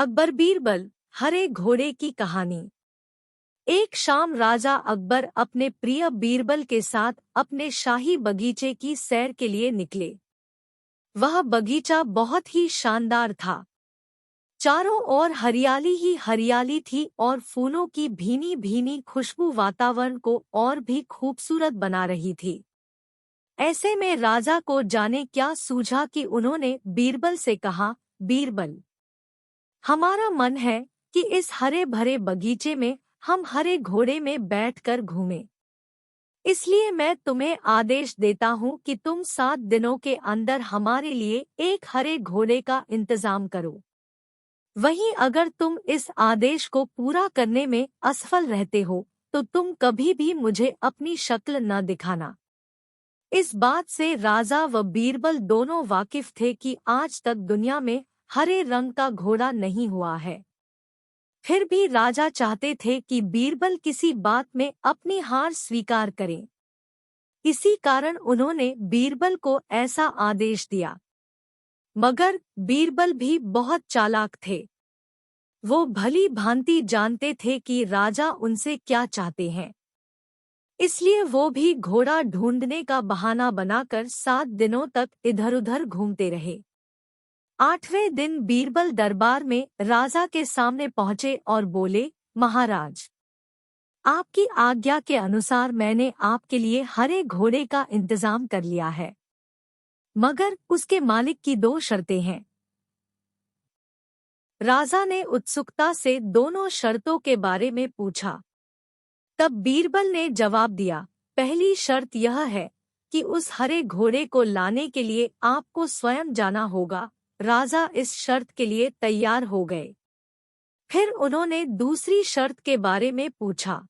अकबर बीरबल हरे घोड़े की कहानी। एक शाम राजा अकबर अपने प्रिय बीरबल के साथ अपने शाही बगीचे की सैर के लिए निकले। वह बगीचा बहुत ही शानदार था। चारों ओर हरियाली ही हरियाली थी और फूलों की भीनी भीनी खुशबू वातावरण को और भी खूबसूरत बना रही थी। ऐसे में राजा को जाने क्या सूझा कि उन्होंने बीरबल से कहा, बीरबल, हमारा मन है कि इस हरे भरे बगीचे में हम हरे घोड़े में बैठकर घूमें। इसलिए मैं तुम्हें आदेश देता हूँ कि तुम 7 दिनों के अंदर हमारे लिए एक हरे घोड़े का इंतजाम करो। वहीं अगर तुम इस आदेश को पूरा करने में असफल रहते हो तो तुम कभी भी मुझे अपनी शक्ल न दिखाना। इस बात से राजा व बीरबल दोनों वाकिफ थे कि आज तक दुनिया में हरे रंग का घोड़ा नहीं हुआ है। फिर भी राजा चाहते थे कि बीरबल किसी बात में अपनी हार स्वीकार करें। इसी कारण उन्होंने बीरबल को ऐसा आदेश दिया। मगर बीरबल भी बहुत चालाक थे। वो भली भांति जानते थे कि राजा उनसे क्या चाहते हैं। इसलिए वो भी घोड़ा ढूंढने का बहाना बनाकर 7 दिनों तक इधर-उधर घूमते रहे। 8वें दिन बीरबल दरबार में राजा के सामने पहुंचे और बोले, महाराज, आपकी आज्ञा के अनुसार मैंने आपके लिए हरे घोड़े का इंतजाम कर लिया है, मगर उसके मालिक की 2 शर्तें हैं। राजा ने उत्सुकता से दोनों शर्तों के बारे में पूछा। तब बीरबल ने जवाब दिया, पहली शर्त यह है कि उस हरे घोड़े को लाने के लिए आपको स्वयं जाना होगा। राजा इस शर्त के लिए तैयार हो गए। फिर उन्होंने दूसरी शर्त के बारे में पूछा।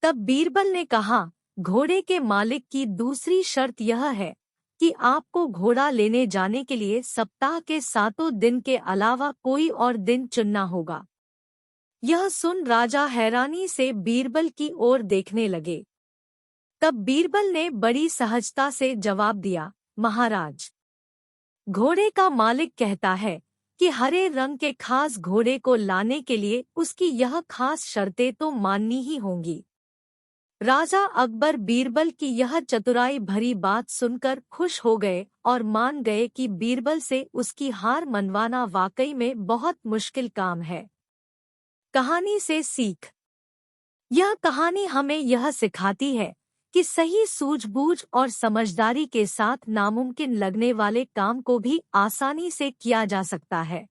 तब बीरबल ने कहा, घोड़े के मालिक की दूसरी शर्त यह है कि आपको घोड़ा लेने जाने के लिए सप्ताह के 7 दिन के अलावा कोई और दिन चुनना होगा। यह सुन राजा हैरानी से बीरबल की ओर देखने लगे। तब बीरबल ने बड़ी सहजता से जवाब दिया, महाराज, घोड़े का मालिक कहता है कि हरे रंग के खास घोड़े को लाने के लिए उसकी यह खास शर्तें तो माननी ही होंगी। राजा अकबर बीरबल की यह चतुराई भरी बात सुनकर खुश हो गए और मान गए कि बीरबल से उसकी हार मनवाना वाकई में बहुत मुश्किल काम है। कहानी से सीख। यह कहानी हमें यह सिखाती है कि सही सूझबूझ और समझदारी के साथ नामुमकिन लगने वाले काम को भी आसानी से किया जा सकता है।